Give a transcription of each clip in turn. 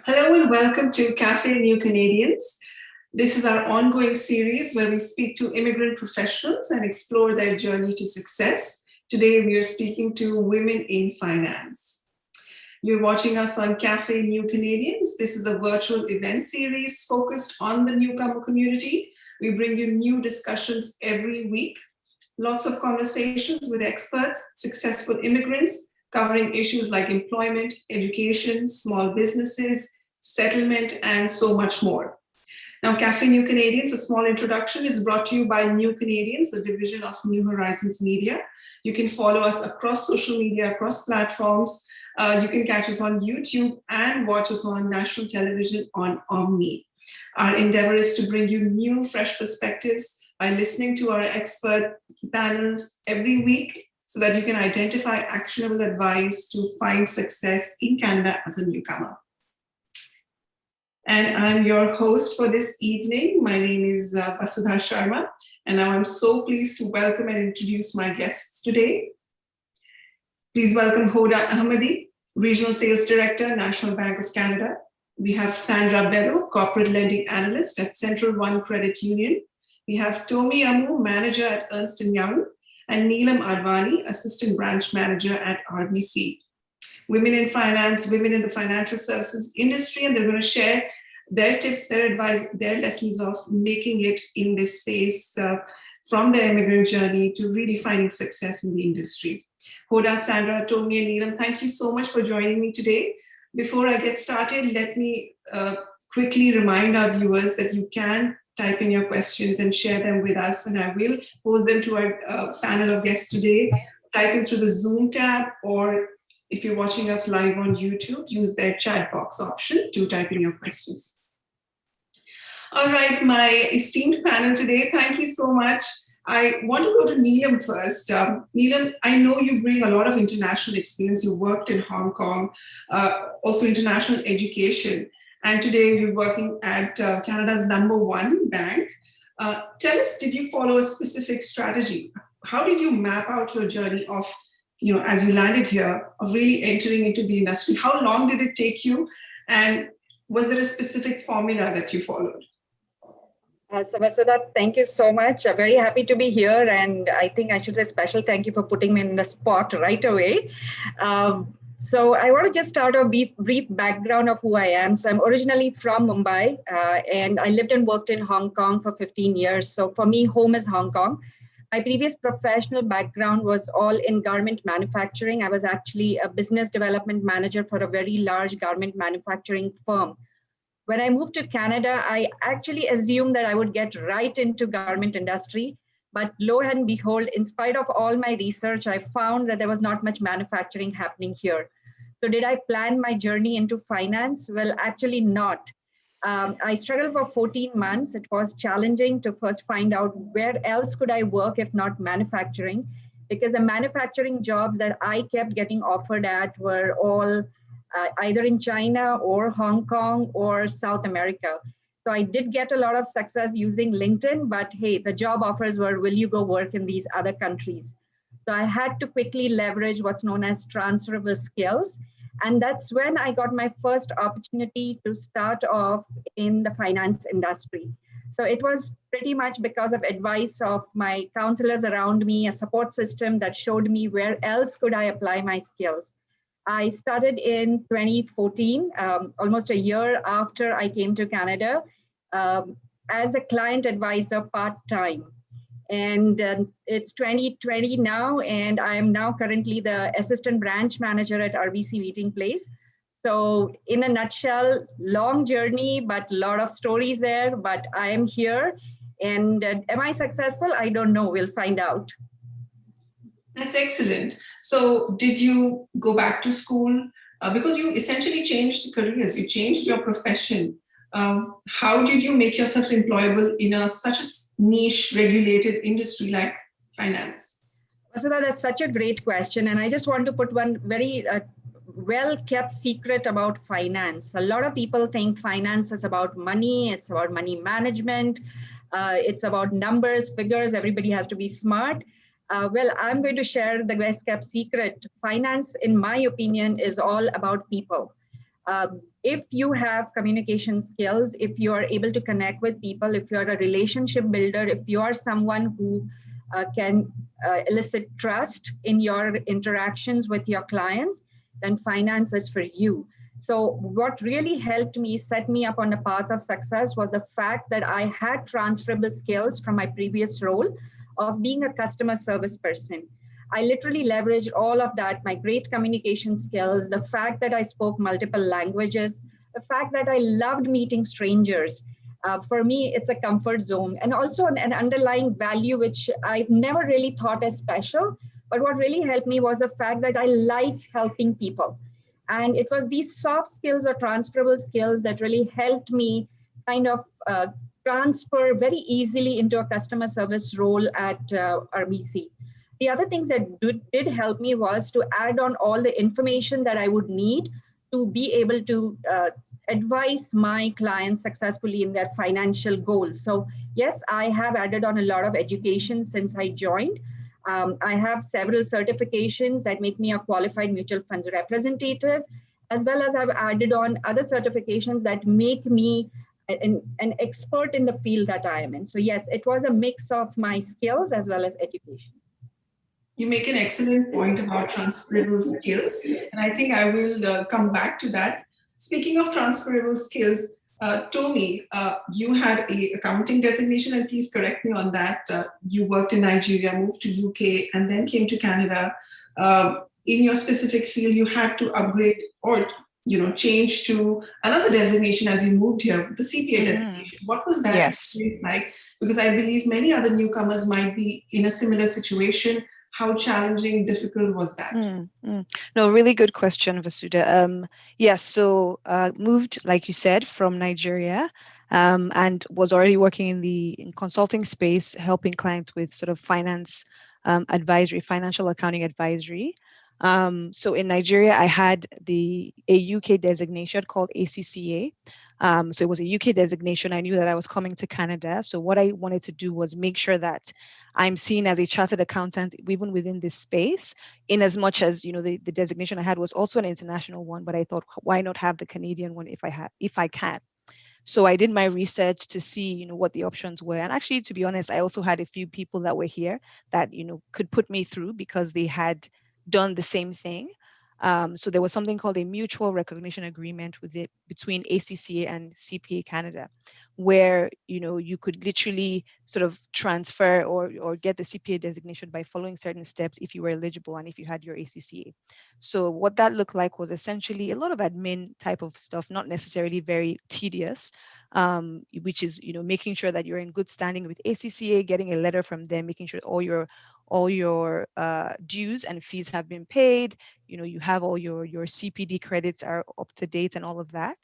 Hello and welcome to Café New Canadians. This is our ongoing series where we speak to immigrant professionals and explore their journey to success. Today we are speaking to women in finance. You're watching us on Café New Canadians. This is a virtual event series focused on the newcomer community. We bring you new discussions every week. Lots of conversations with experts, successful immigrants, covering issues like employment, education, small businesses, settlement, and so much more. Now, Café New Canadians, a small introduction, is brought to you by New Canadians, a division of New Horizons Media. You can follow us across social media, across platforms. You can catch us on YouTube and watch us on national television on Omni. Our endeavor is to bring you new, fresh perspectives by listening to our expert panels every week so that you can identify actionable advice to find success in Canada as a newcomer. And I'm your host for this evening. My name is Vasudha Sharma, and now I'm so pleased to welcome and introduce my guests today. Please welcome Hoda Ahmadi, Regional Sales Director, National Bank of Canada. We have Sandra Bello, Corporate Lending Analyst at Central One Credit Union. We have Tomi Amu, Manager at Ernst & Young, and Neelam Advani, Assistant Branch Manager at RBC. Women in finance, women in the financial services industry, and they're going to share their tips, their advice, their lessons of making it in this space from their immigrant journey to really finding success in the industry. Hoda, Sandra, Tomi, and Neelam, thank you so much for joining me today. Before I get started, let me quickly remind our viewers that you can type in your questions and share them with us, and I will pose them to our panel of guests today. Type in through the Zoom tab, or if you're watching us live on YouTube, use their chat box option to type in your questions. All right, my esteemed panel today, thank you so much. I want to go to Neelam first. Neelam, I know you bring a lot of international experience. You worked in Hong Kong, also international education, and today you're working at Canada's #1 bank. Tell us, did you follow a specific strategy? How did you map out your journey of, as you landed here, of really entering into the industry? How long did it take you? And was there a specific formula that you followed? So Vasudha, thank you so much. I'm very happy to be here. And I think I should say special thank you for putting me in the spot right away. So I want to just start a brief background of who I am. So I'm originally from Mumbai, and I lived and worked in Hong Kong for 15 years. So for me, home is Hong Kong. My previous professional background was all in garment manufacturing. I was actually a business development manager for a very large garment manufacturing firm. When I moved to Canada, I actually assumed that I would get right into garment industry. But lo and behold, in spite of all my research, I found that there was not much manufacturing happening here. So did I plan my journey into finance? Well, actually not. I struggled for 14 months. It was challenging to first find out where else could I work if not manufacturing, because the manufacturing jobs that I kept getting offered at were all either in China or Hong Kong or South America. So I did get a lot of success using LinkedIn, but hey, the job offers were, will you go work in these other countries? So I had to quickly leverage what's known as transferable skills. And that's when I got my first opportunity to start off in the finance industry. So it was pretty much because of advice of my counselors around me, a support system that showed me where else could I apply my skills. I started in 2014, almost a year after I came to Canada, as a client advisor part-time. And it's 2020 now, and I am now currently the assistant branch manager at RBC Meeting Place. So in a nutshell, long journey, but a lot of stories there, but I am here. And am I successful? I don't know, we'll find out. That's excellent. So did you go back to school? Because you essentially changed careers, you changed your profession. How did you make yourself employable in such a niche regulated industry like finance? So that's such a great question. And I just want to put one very well-kept secret about finance. A lot of people think finance is about money. It's about money management. It's about numbers, figures. Everybody has to be smart. Well, I'm going to share the best kept secret. Finance, in my opinion, is all about people. If you have communication skills, if you are able to connect with people, if you're a relationship builder, if you are someone who can elicit trust in your interactions with your clients, then finance is for you. So what really helped me set me up on the path of success was the fact that I had transferable skills from my previous role of being a customer service person. I literally leveraged all of that, my great communication skills, the fact that I spoke multiple languages, the fact that I loved meeting strangers. For me, it's a comfort zone, and also an underlying value which I've never really thought as special. But what really helped me was the fact that I like helping people. And it was these soft skills or transferable skills that really helped me kind of transfer very easily into a customer service role at RBC. The other things that did help me was to add on all the information that I would need to be able to advise my clients successfully in their financial goals. So yes, I have added on a lot of education since I joined. I have several certifications that make me a qualified mutual funds representative, as well as I've added on other certifications that make me an expert in the field that I am in. So yes, it was a mix of my skills as well as education. You make an excellent point about transferable skills, and I think I will come back to that. Speaking of transferable skills, Tommy, you had a accounting designation, and please correct me on that. You worked in Nigeria, moved to UK, and then came to Canada. In your specific field, you had to upgrade or change to another designation as you moved here, the CPA designation. What was that experience like? Because I believe many other newcomers might be in a similar situation. How challenging, difficult was that? No, really good question, Vasudha. Yes, so moved, like you said, from Nigeria, and was already working in the consulting space, helping clients with sort of finance advisory, financial accounting advisory. So in Nigeria, I had a UK designation called ACCA. So it was a UK designation. I knew that I was coming to Canada. So what I wanted to do was make sure that I'm seen as a chartered accountant, even within this space, in as much as, the designation I had was also an international one, but I thought, why not have the Canadian one if I can? So I did my research to see, what the options were. And actually, to be honest, I also had a few people that were here that, could put me through because they had done the same thing. So there was something called a mutual recognition agreement between ACCA and CPA Canada, where you could literally sort of transfer or get the CPA designation by following certain steps if you were eligible and if you had your ACCA. So what that looked like was essentially a lot of admin type of stuff, not necessarily very tedious, which is making sure that you're in good standing with ACCA, getting a letter from them, making sure all your dues and fees have been paid, you have all your CPD credits are up to date and all of that.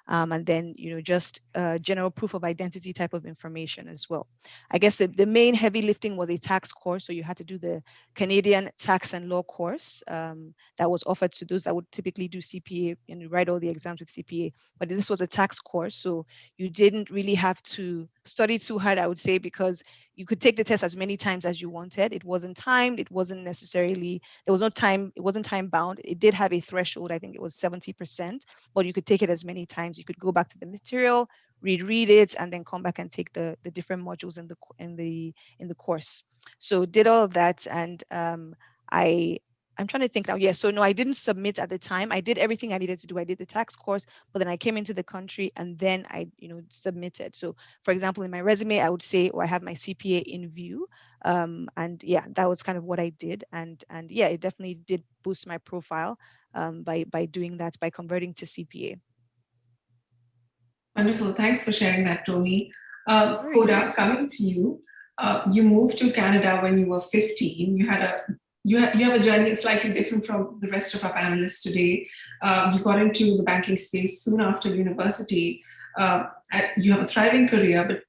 And then, just general proof of identity type of information as well. I guess the main heavy lifting was a tax course. So you had to do the Canadian tax and law course that was offered to those that would typically do CPA and write all the exams with CPA. But this was a tax course. So you didn't really have to study too hard, I would say, because you could take the test as many times as you wanted. It wasn't timed. It wasn't necessarily, there was no time, it wasn't time bound. It did have a threshold. I think it was 70%, but you could take it as many times. You could go back to the material, read it, and then come back and take the different modules in the course. So did all of that, and I'm trying to think now. Yeah, so no, I didn't submit at the time. I did everything I needed to do. I did the tax course, but then I came into the country and then I, submitted. So for example, in my resume, I would say, I have my CPA in view. And yeah, that was kind of what I did. And yeah, it definitely did boost my profile by doing that, by converting to CPA. Wonderful. Thanks for sharing that, Tony. Hoda, coming to you, you moved to Canada when you were 15. You have a journey slightly different from the rest of our panelists today. You got into the banking space soon after university. You have a thriving career, but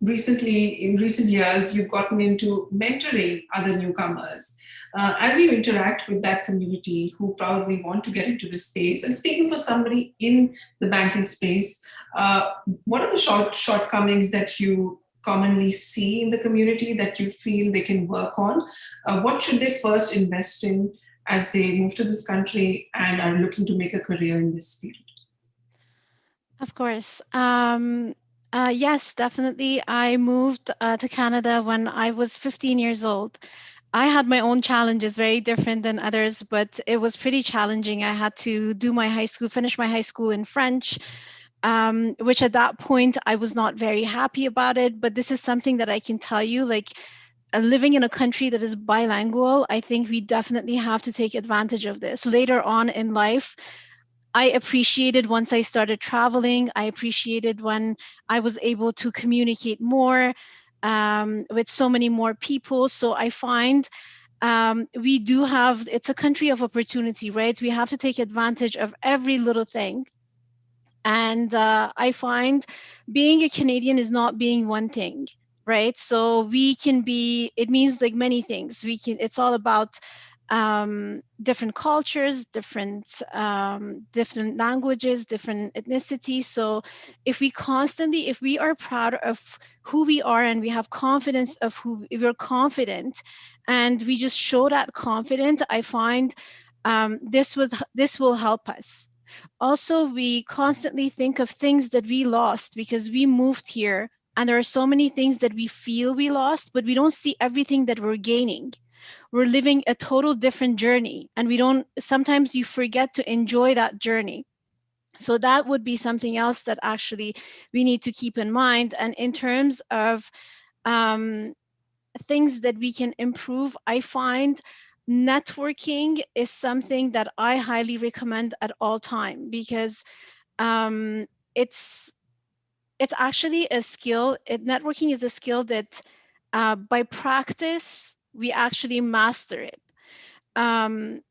in recent years, you've gotten into mentoring other newcomers. As you interact with that community who probably want to get into this space, and speaking for somebody in the banking space, what are the shortcomings that you commonly see in the community that you feel they can work on? What should they first invest in as they move to this country and are looking to make a career in this field? Of course. Yes, definitely. I moved to Canada when I was 15 years old. I had my own challenges, very different than others, but it was pretty challenging. I had to do my high school, finish my high school in French, which at that point I was not very happy about it. But this is something that I can tell you, like living in a country that is bilingual, I think we definitely have to take advantage of this. Later on in life, I appreciated once I started traveling. I appreciated when I was able to communicate more with so many more people. So I find we do have, it's a country of opportunity, right? We have to take advantage of every little thing. And I find being a Canadian is not being one thing, right? So we can be, it means like many things. We can, it's all about different cultures, different languages, different ethnicities. So if we constantly, if we are proud of who we are and we have confidence of who, if we're confident and we just show that confidence, I find this will help us. Also, we constantly think of things that we lost because we moved here, and there are so many things that we feel we lost, but we don't see everything that we're gaining. We're living a total different journey, and we don't, sometimes you forget to enjoy that journey. So that would be something else that actually we need to keep in mind. And in terms of um, things that we can improve, I find networking is something that I highly recommend at all time, because um, it's it's actually a skill. Networking is a skill that by practice we actually master it. Um,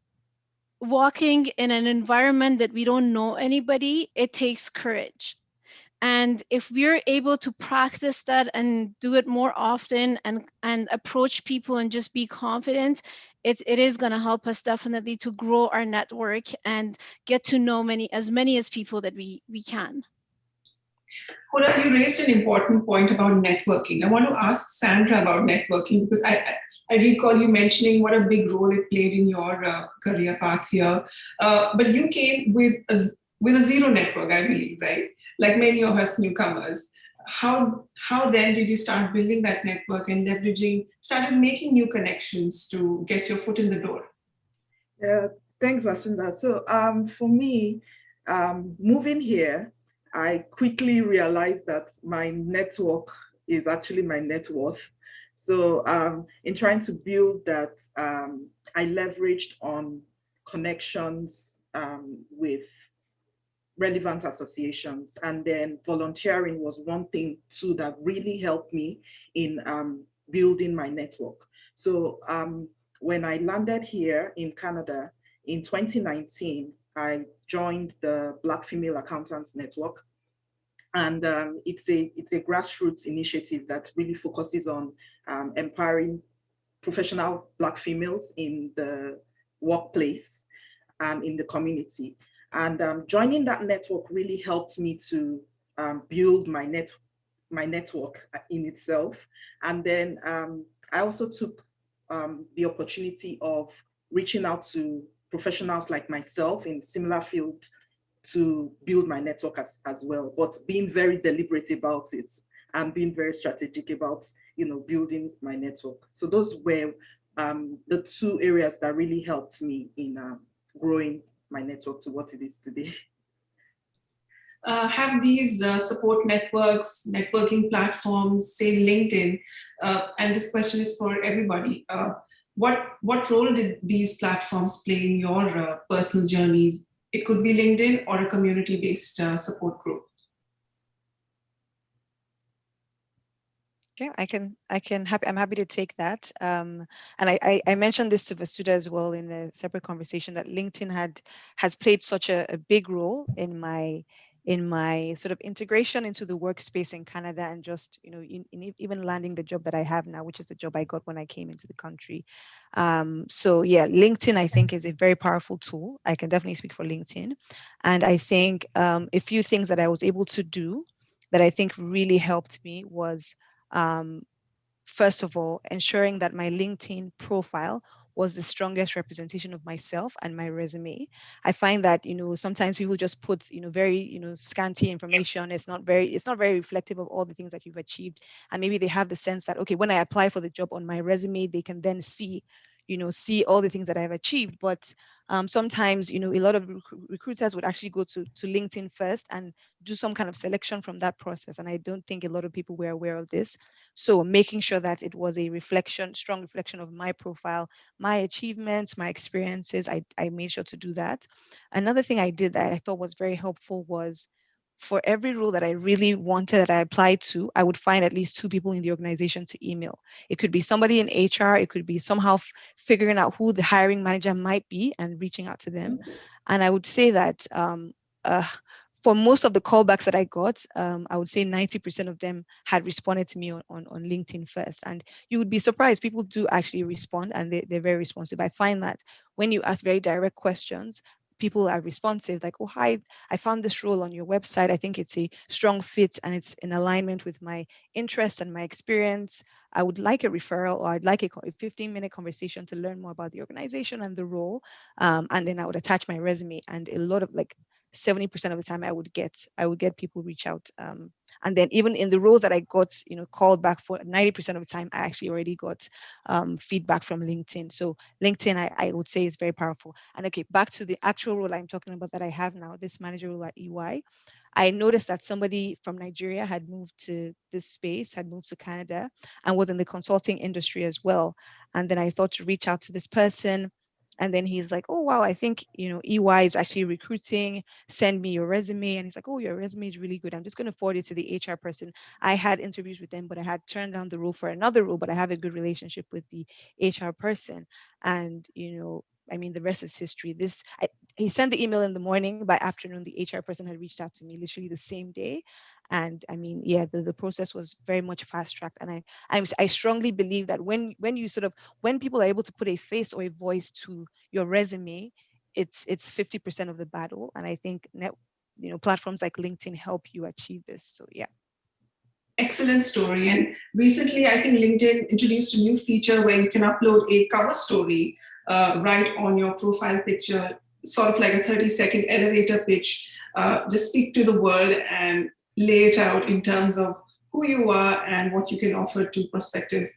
Walking in an environment that we don't know anybody, it takes courage. And if we're able to practice that and do it more often and approach people and just be confident, it is going to help us definitely to grow our network and get to know many as people that we can. Hoda, you raised an important point about networking. I want to ask Sandra about networking because I recall you mentioning what a big role it played in your career path here. But you came with a zero network, I believe, right? Like many of us newcomers. How then did you start building that network and started making new connections to get your foot in the door? Yeah, thanks, Vasudha. So for me, moving here, I quickly realized that my network is actually my net worth. So in trying to build that, I leveraged on connections with relevant associations. And then volunteering was one thing too that really helped me in building my network. So when I landed here in Canada in 2019, I joined the Black Female Accountants Network. And it's a grassroots initiative that really focuses on empowering professional Black females in the workplace and in the community. And joining that network really helped me to build my network in itself. And then I also took the opportunity of reaching out to professionals like myself in similar field to build my network as well, but being very deliberate about it and being very strategic about, building my network. So those were the two areas that really helped me in growing my network to what it is today. Have these support networks, networking platforms, say LinkedIn, and this question is for everybody. What role did these platforms play in your personal journeys? It could be LinkedIn or a community-based support group. Okay, I'm happy to take that. And I mentioned this to Vasudha as well in a separate conversation, that LinkedIn has played such a big role in my sort of integration into the workspace in Canada, and just, in even landing the job that I have now, which is the job I got when I came into the country. So yeah, LinkedIn, I think, is a very powerful tool. I can definitely speak for LinkedIn. And I think a few things that I was able to do that I think really helped me was, first of all, ensuring that my LinkedIn profile was the strongest representation of myself and my resume. I find that, sometimes people just put, very, scanty information. It's not very reflective of all the things that you've achieved. And maybe they have the sense that, okay, when I apply for the job on my resume, they can then see all the things that I've achieved. But sometimes, a lot of recruiters would actually go to LinkedIn first and do some kind of selection from that process. And I don't think a lot of people were aware of this. So making sure that it was a strong reflection of my profile, my achievements, my experiences, I made sure to do that. Another thing I did that I thought was very helpful was, for every role that I really wanted that I applied to, I would find at least 2 people in the organization to email. It could be somebody in HR, it could be somehow figuring out who the hiring manager might be and reaching out to them. And I would say that for most of the callbacks that I got, I would say 90% of them had responded to me on LinkedIn first. And you would be surprised, people do actually respond, and they're very responsive. I find that when you ask very direct questions, people are responsive, like, oh, hi, I found this role on your website. I think it's a strong fit and it's in alignment with my interest and my experience. I would like a referral, or I'd like a 15-minute conversation to learn more about the organization and the role. And then I would attach my resume, and a lot of 70% of the time I would get people reach out. And then even in the roles that I got, called back for, 90% of the time, I actually already got feedback from LinkedIn. So LinkedIn, I would say, is very powerful. And okay, back to the actual role I'm talking about that I have now, this manager role at EY. I noticed that somebody from Nigeria had moved to this space, had moved to Canada, and was in the consulting industry as well. And then I thought to reach out to this person. And then he's like, oh, wow, I think, EY is actually recruiting. Send me your resume. And he's like, oh, your resume is really good. I'm just going to forward it to the HR person. I had interviews with them, but I had turned down the role for another role, but I have a good relationship with the HR person. And, the rest is history. He sent the email in the morning. By afternoon, the HR person had reached out to me literally the same day. And the process was very much fast tracked. And I strongly believe that when people are able to put a face or a voice to your resume, it's 50% of the battle. And I think platforms like LinkedIn help you achieve this. So yeah. Excellent story. And recently, I think LinkedIn introduced a new feature where you can upload a cover story right on your profile picture, sort of like a 30-second elevator pitch. Just speak to the world and lay it out in terms of who you are and what you can offer to prospective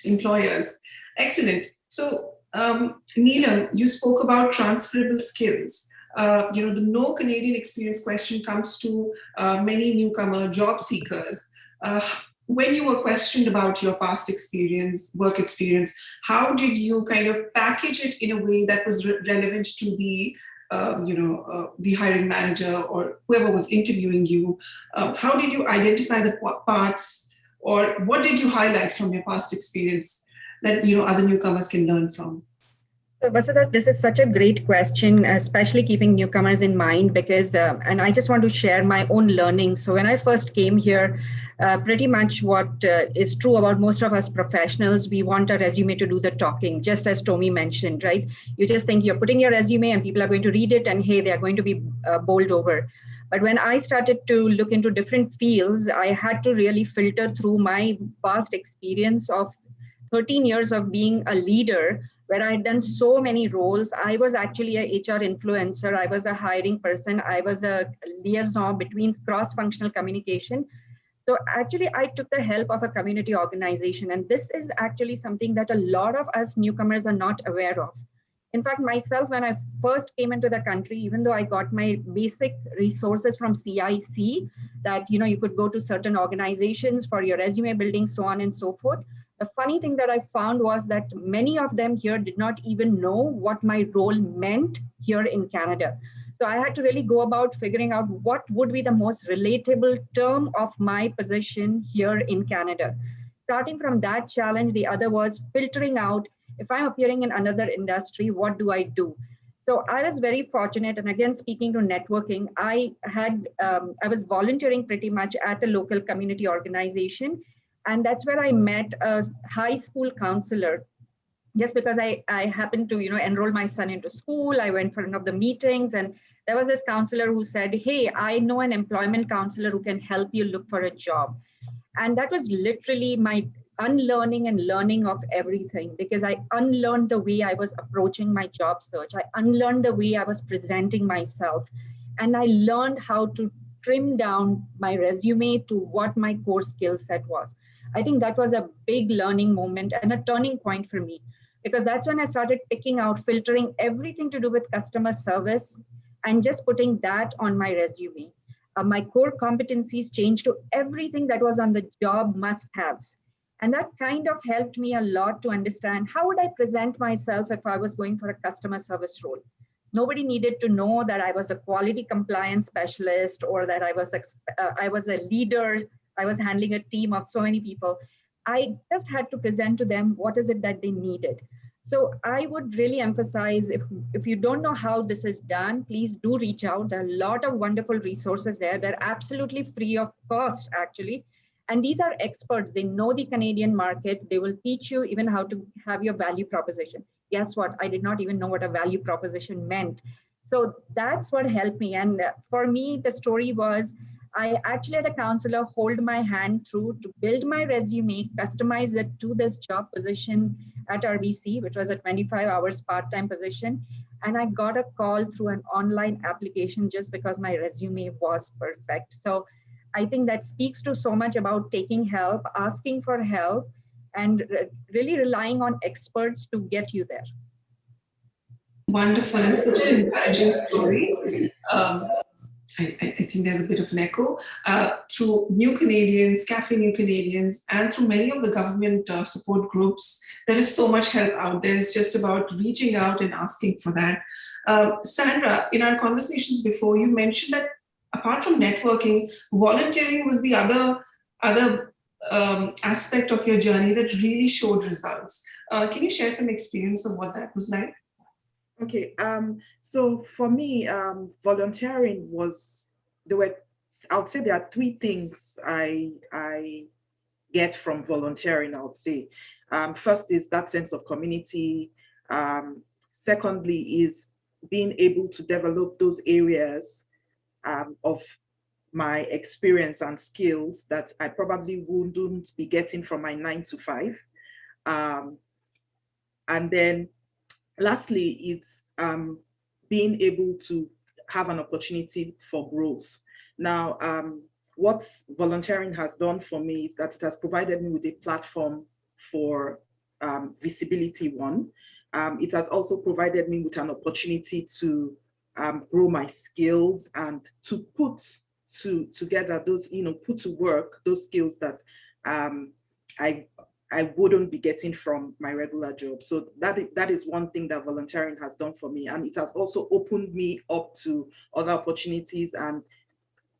employers. Excellent. So, Neelam, you spoke about transferable skills. The no Canadian experience question comes to many newcomer job seekers. When you were questioned about your past experience, work experience, how did you kind of package it in a way that was relevant to the hiring manager or whoever was interviewing you? How did you identify the parts, or what did you highlight from your past experience that other newcomers can learn from? So Vasudha, this is such a great question, especially keeping newcomers in mind, because, and I just want to share my own learnings. So when I first came here, pretty much what is true about most of us professionals, we want a resume to do the talking, just as Tommy mentioned, right? You just think you're putting your resume and people are going to read it and hey, they are going to be bowled over. But when I started to look into different fields, I had to really filter through my past experience of 13 years of being a leader, where I had done so many roles. I was actually a HR influencer. I was a hiring person. I was a liaison between cross-functional communication. So actually, I took the help of a community organization. And this is actually something that a lot of us newcomers are not aware of. In fact, myself, when I first came into the country, even though I got my basic resources from CIC, that you could go to certain organizations for your resume building, so on and so forth. The funny thing that I found was that many of them here did not even know what my role meant here in Canada. So I had to really go about figuring out what would be the most relatable term of my position here in Canada. Starting from that challenge, the other was filtering out, if I'm appearing in another industry, what do I do? So I was very fortunate, and again, speaking to networking, I was volunteering pretty much at a local community organization. And that's where I met a high school counselor. Just because I happened to, enroll my son into school, I went for one of the meetings, and there was this counselor who said, hey, I know an employment counselor who can help you look for a job. And that was literally my unlearning and learning of everything, because I unlearned the way I was approaching my job search. I unlearned the way I was presenting myself. And I learned how to trim down my resume to what my core skill set was. I think that was a big learning moment and a turning point for me, because that's when I started picking out, filtering everything to do with customer service and just putting that on my resume. My core competencies changed to everything that was on the job must-haves. And that kind of helped me a lot to understand how would I present myself if I was going for a customer service role. Nobody needed to know that I was a quality compliance specialist or that I was a leader. I was handling a team of so many people. I just had to present to them what is it that they needed. So I would really emphasize, if you don't know how this is done, please do reach out. There are a lot of wonderful resources there. They're absolutely free of cost, actually. And these are experts. They know the Canadian market. They will teach you even how to have your value proposition. Guess what? I did not even know what a value proposition meant. So that's what helped me. And for me, the story was, I actually had a counselor hold my hand through to build my resume, customize it to this job position at RBC, which was a 25 hours part-time position. And I got a call through an online application just because my resume was perfect. So I think that speaks to so much about taking help, asking for help, and really relying on experts to get you there. Wonderful, and such an encouraging story. I think there's a bit of an echo. Through New Canadians, Café New Canadians, and through many of the government support groups, there is so much help out there. It's just about reaching out and asking for that. Sandra, in our conversations before, you mentioned that apart from networking, volunteering was the other aspect of your journey that really showed results. Can you share some experience of what that was like? Okay, so for me, volunteering was, I would say there are three things I get from volunteering, I would say. First is that sense of community. Secondly is being able to develop those areas of my experience and skills that I probably wouldn't be getting from my 9 to 5. And then lastly, it's being able to have an opportunity for growth. Now, what volunteering has done for me is that it has provided me with a platform for visibility, one. It has also provided me with an opportunity to grow my skills and to put together those, put to work those skills that I wouldn't be getting from my regular job. So that is one thing that volunteering has done for me. And it has also opened me up to other opportunities. And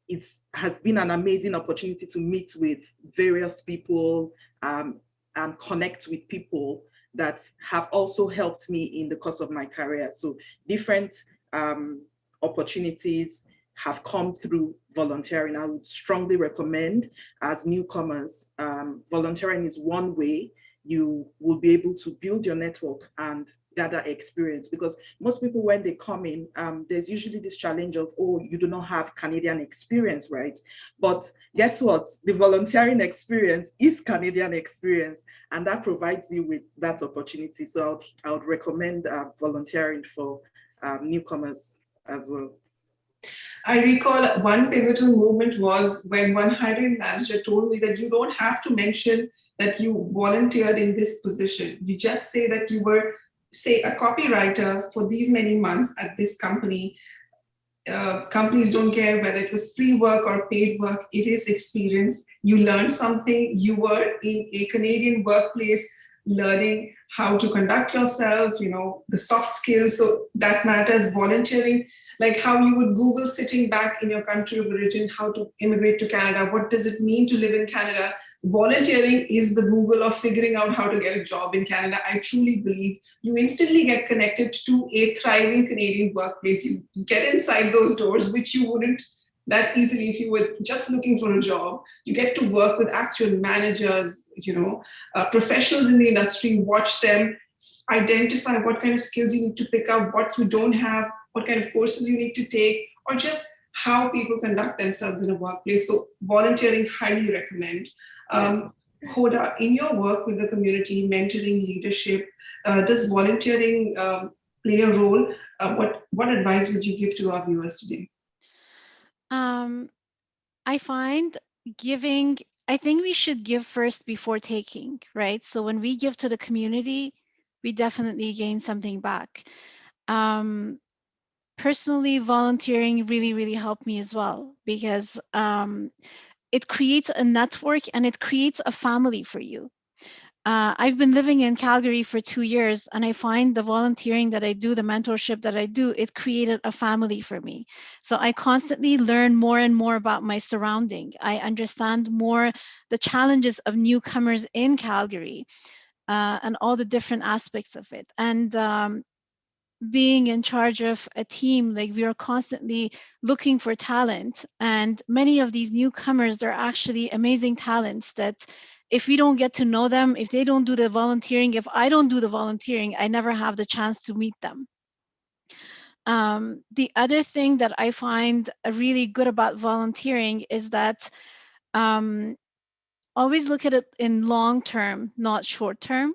it has been an amazing opportunity to meet with various people and connect with people that have also helped me in the course of my career. So different opportunities have come through volunteering. I would strongly recommend, as newcomers, volunteering is one way you will be able to build your network and gather experience, because most people, when they come in, there's usually this challenge of, oh, you do not have Canadian experience, right? But guess what? The volunteering experience is Canadian experience, and that provides you with that opportunity. So I would recommend volunteering for newcomers as well. I recall one pivotal movement was when one hiring manager told me that you don't have to mention that you volunteered in this position. You just say that you were, say, a copywriter for these many months at this company. Companies don't care whether it was free work or paid work. It is experience. You learned something. You were in a Canadian workplace learning how to conduct yourself, the soft skills. So that matters. Volunteering, like how you would Google sitting back in your country of origin, how to immigrate to Canada. What does it mean to live in Canada? Volunteering is the Google of figuring out how to get a job in Canada. I truly believe you instantly get connected to a thriving Canadian workplace. You get inside those doors, which you wouldn't that easily if you were just looking for a job. You get to work with actual managers, professionals in the industry, watch them, identify what kind of skills you need to pick up, what you don't have, what kind of courses you need to take, or just how people conduct themselves in a workplace. So volunteering, highly recommend. Hoda, in your work with the community, mentoring, leadership, does volunteering play a role? What advice would you give to our viewers today? I find giving, I think we should give first before taking, right? So when we give to the community, we definitely gain something back. Personally, volunteering really, really helped me as well because it creates a network and it creates a family for you. I've been living in Calgary for 2 years, and I find the volunteering that I do, the mentorship that I do, it created a family for me. So I constantly learn more and more about my surrounding. I understand more the challenges of newcomers in Calgary and all the different aspects of it. And being in charge of a team, like we are constantly looking for talent, and many of these newcomers, they're actually amazing talents that if we don't get to know them, if they don't do the volunteering, if I don't do the volunteering, I never have the chance to meet them. The other thing that I find really good about volunteering is that always look at it in long term, not short term.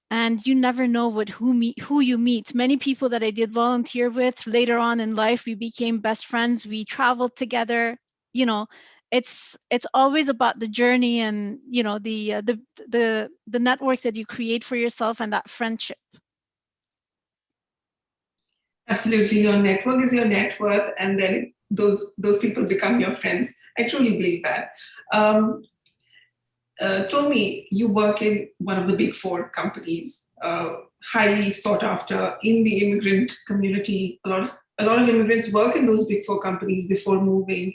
And you never know who you meet. Many people that I did volunteer with later on in life, we became best friends. We traveled together. You know, it's always about the journey and the network that you create for yourself and that friendship. Absolutely, your network is your net worth, and then those people become your friends. I truly believe that. Tommy, you work in one of the big four companies, highly sought after in the immigrant community. A lot of immigrants work in those big four companies before moving.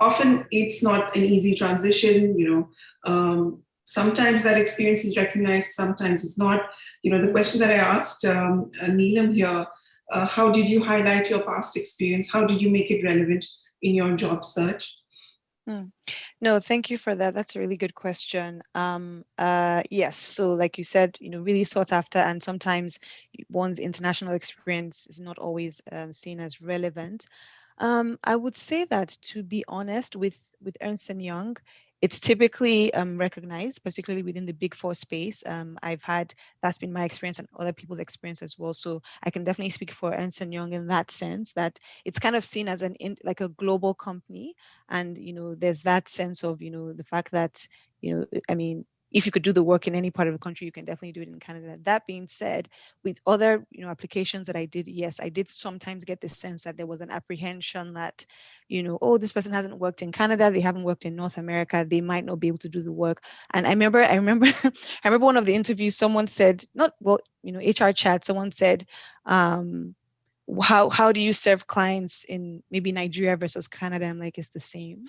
Often it's not an easy transition. Sometimes that experience is recognized, sometimes it's not. The question that I asked Neelam here, how did you highlight your past experience? How did you make it relevant in your job search? No, thank you for that. That's a really good question. Yes, so like you said, really sought after, and sometimes one's international experience is not always seen as relevant. I would say that, to be honest, with Ernst & Young, it's typically recognized, particularly within the Big Four space. That's been my experience and other people's experience as well. So I can definitely speak for Ernst & Young in that sense, that it's kind of seen as like a global company. And, there's that sense of, the fact that, if you could do the work in any part of the country, you can definitely do it in Canada. That being said, with other, applications that I did, yes, I did sometimes get the sense that there was an apprehension that, oh, this person hasn't worked in Canada, they haven't worked in North America, they might not be able to do the work. And I remember I remember one of the interviews, someone said, HR chat, someone said, how do you serve clients in maybe Nigeria versus Canada? I'm like, it's the same.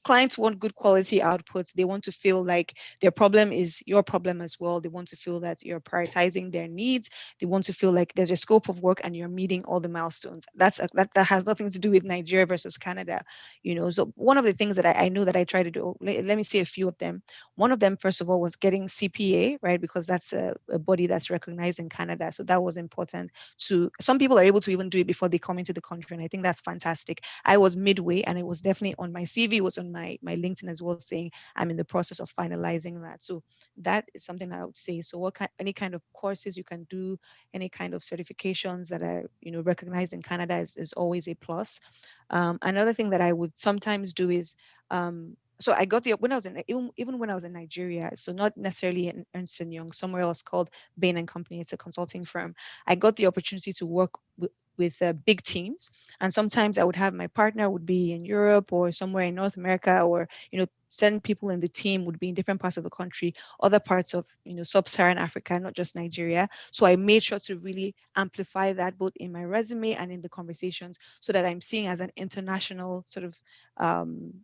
Clients want good quality outputs. They want to feel like their problem is your problem as well. They want to feel that you're prioritizing their needs. They want to feel like there's a scope of work and you're meeting all the milestones. That has nothing to do with Nigeria versus Canada. So one of the things that I know that I try to do, let me say a few of them. One of them, first of all, was getting CPA, right? Because that's a body that's recognized in Canada. So that was important. Some people are able to even do it before they come into the country, and I think that's fantastic. I was midway, and it was definitely on my CV, it was on my LinkedIn as well, saying I'm in the process of finalizing that. So that is something I would say. So any kind of courses you can do, any kind of certifications that are recognized in Canada is always a plus. Another thing that I would sometimes do is so I got when I was even when I was in Nigeria, so not necessarily in Ernst & Young, somewhere else called Bain & Company. It's a consulting firm. I got the opportunity to work with big teams, and sometimes I would have my partner would be in Europe or somewhere in North America, or certain people in the team would be in different parts of the country, other parts of sub-Saharan Africa, not just Nigeria. So I made sure to really amplify that both in my resume and in the conversations, so that I'm seen as an international sort of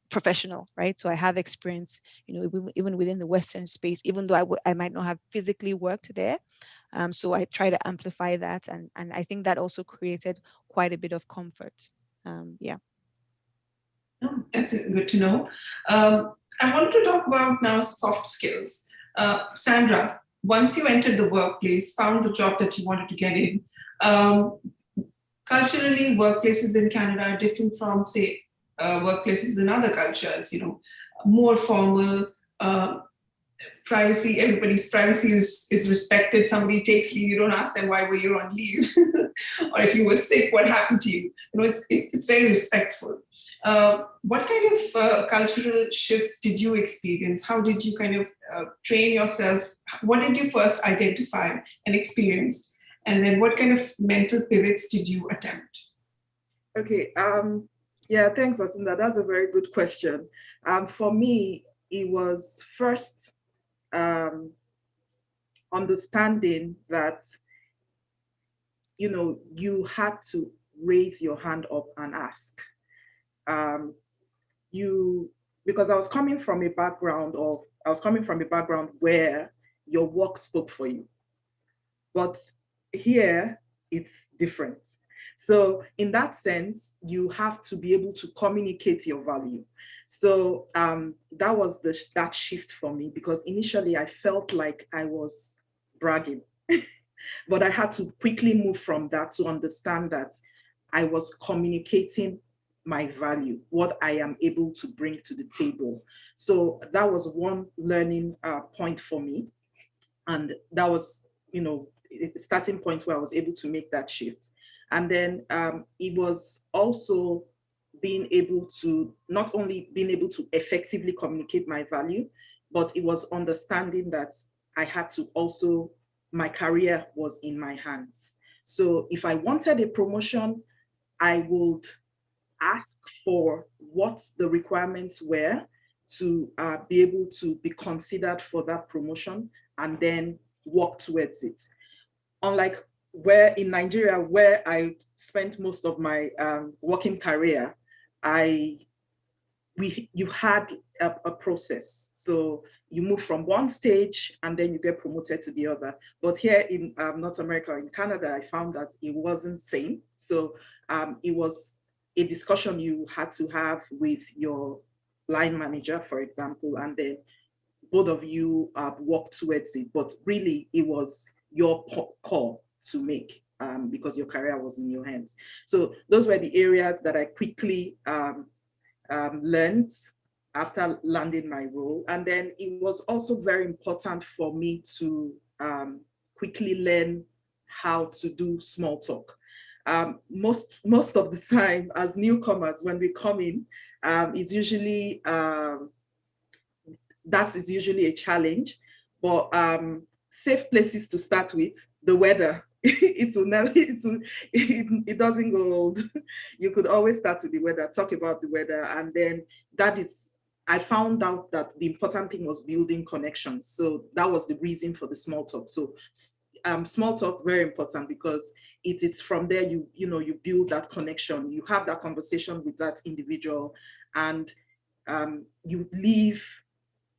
professional, right? So I have experience, even within the Western space, even though I might not have physically worked there. So I try to amplify that, and I think that also created quite a bit of comfort. Yeah. Oh, that's good to know. I wanted to talk about now soft skills. Sandra, once you entered the workplace, found the job that you wanted to get in, culturally, workplaces in Canada are different from, say, workplaces in other cultures, more formal, privacy, everybody's privacy is respected. Somebody takes leave, you don't ask them why were you on leave, or if you were sick, what happened to you? It's very respectful. What kind of cultural shifts did you experience? How did you kind of train yourself? What did you first identify and experience? And then what kind of mental pivots did you attempt? Okay, yeah, thanks, Vasudha. That's a very good question. For me, it was first understanding that, you had to raise your hand up and ask. Because I was coming from a background where your work spoke for you. But here, it's different. So in that sense, you have to be able to communicate your value. So that was that shift for me, because initially I felt like I was bragging, but I had to quickly move from that to understand that I was communicating my value, what I am able to bring to the table. So that was one learning point for me. And that was, a starting point where I was able to make that shift. And then it was also not only being able to effectively communicate my value, but it was understanding that I had to also, my career was in my hands. So if I wanted a promotion, I would ask for what the requirements were to be able to be considered for that promotion, and then work towards it. Unlike where in Nigeria, where I spent most of my working career, you had a process. So you move from one stage and then you get promoted to the other. But here in North America, in Canada, I found that it wasn't same. So it was a discussion you had to have with your line manager, for example, and then both of you worked towards it. But really, it was your call to make because your career was in your hands. So those were the areas that I quickly learned after landing my role. And then it was also very important for me to quickly learn how to do small talk. Most of the time as newcomers, when we come in, is usually, that is usually a challenge, but safe places to start with, the weather. It doesn't go old. You could always start with the weather, talk about the weather, and then I found out that the important thing was building connections. So that was the reason for the small talk. So small talk, very important, because it is from there you build that connection, you have that conversation with that individual, and you leave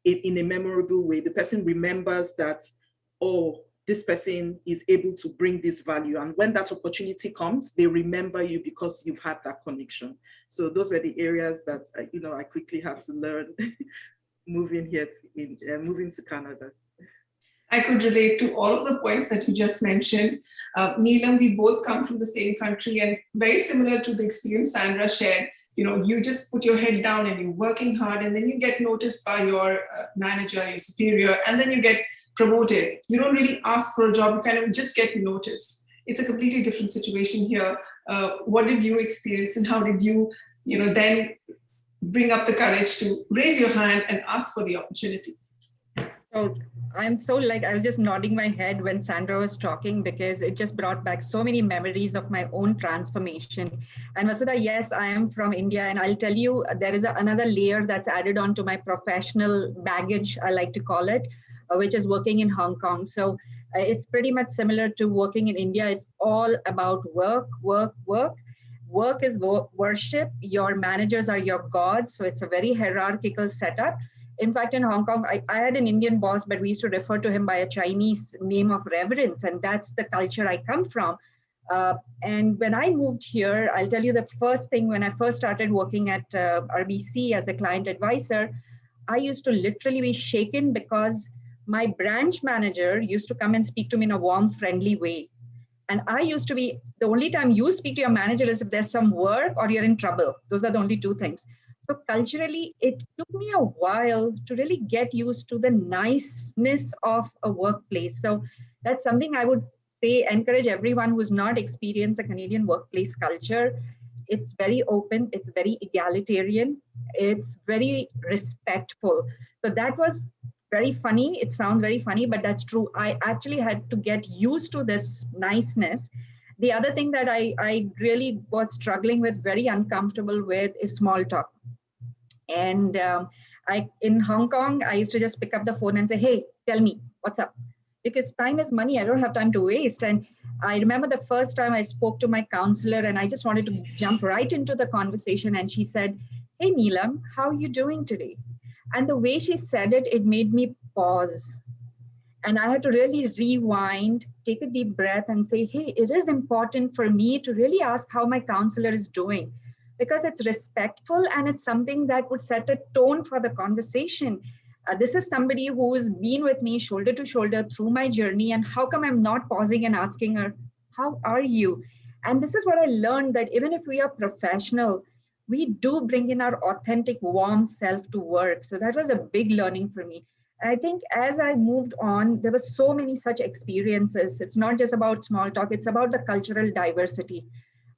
it in a memorable way. The person remembers that, oh, this person is able to bring this value. And when that opportunity comes, they remember you because you've had that connection. So those were the areas that, I quickly had to learn moving to Canada. I could relate to all of the points that you just mentioned. Neelam, we both come from the same country, and very similar to the experience Sandra shared. You just put your head down and you're working hard, and then you get noticed by your manager, your superior, and then you get promoted. You don't really ask for a job, you kind of just get noticed. It's a completely different situation here. What did you experience, and how did you, then bring up the courage to raise your hand and ask for the opportunity? So I was just nodding my head when Sandra was talking, because it just brought back so many memories of my own transformation. And Vasudha, yes, I am from India, and I'll tell you, there is another layer that's added on to my professional baggage, I like to call it, which is working in Hong Kong. So it's pretty much similar to working in India. It's all about work, work, work. Work is worship. Your managers are your gods. So it's a very hierarchical setup. In fact, in Hong Kong, I had an Indian boss, but we used to refer to him by a Chinese name of reverence. And that's the culture I come from. And when I moved here, I'll tell you the first thing, when I first started working at RBC as a client advisor, I used to literally be shaken because my branch manager used to come and speak to me in a warm, friendly way. And I used to be, the only time you speak to your manager is if there's some work or you're in trouble. Those are the only two things. So culturally, it took me a while to really get used to the niceness of a workplace. So that's something I would say, encourage everyone who's not experienced a Canadian workplace culture. It's very open, it's very egalitarian, it's very respectful. So that was very funny. It sounds very funny, but that's true. I actually had to get used to this niceness. The other thing that I really was struggling with, very uncomfortable with, is small talk. And in Hong Kong, I used to just pick up the phone and say, hey, tell me, what's up? Because time is money. I don't have time to waste. And I remember the first time I spoke to my counselor and I just wanted to jump right into the conversation. And she said, hey, Neelam, how are you doing today? And the way she said it, it made me pause. And I had to really rewind, take a deep breath and say, hey, it is important for me to really ask how my counselor is doing, because it's respectful and it's something that would set a tone for the conversation. This is somebody who's been with me shoulder to shoulder through my journey. And how come I'm not pausing and asking her, how are you? And this is what I learned, that even if we are professional, we do bring in our authentic, warm self to work. So that was a big learning for me. I think as I moved on, there were so many such experiences. It's not just about small talk, it's about the cultural diversity.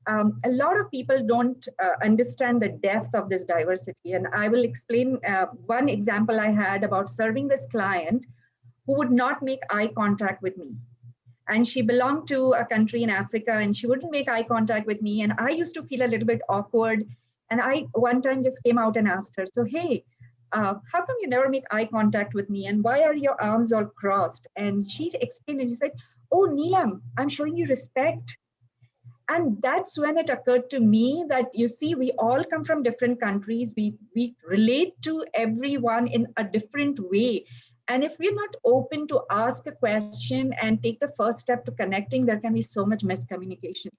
A lot of people don't understand the depth of this diversity. And I will explain one example I had about serving this client who would not make eye contact with me. And she belonged to a country in Africa and she wouldn't make eye contact with me. And I used to feel a little bit awkward. And I one time just came out and asked her, so, hey, how come you never make eye contact with me? And why are your arms all crossed? And she explained and she said, oh, Neelam, I'm showing you respect. And that's when it occurred to me that, you see, we all come from different countries. We relate to everyone in a different way. And if we're not open to ask a question and take the first step to connecting, there can be so much miscommunication.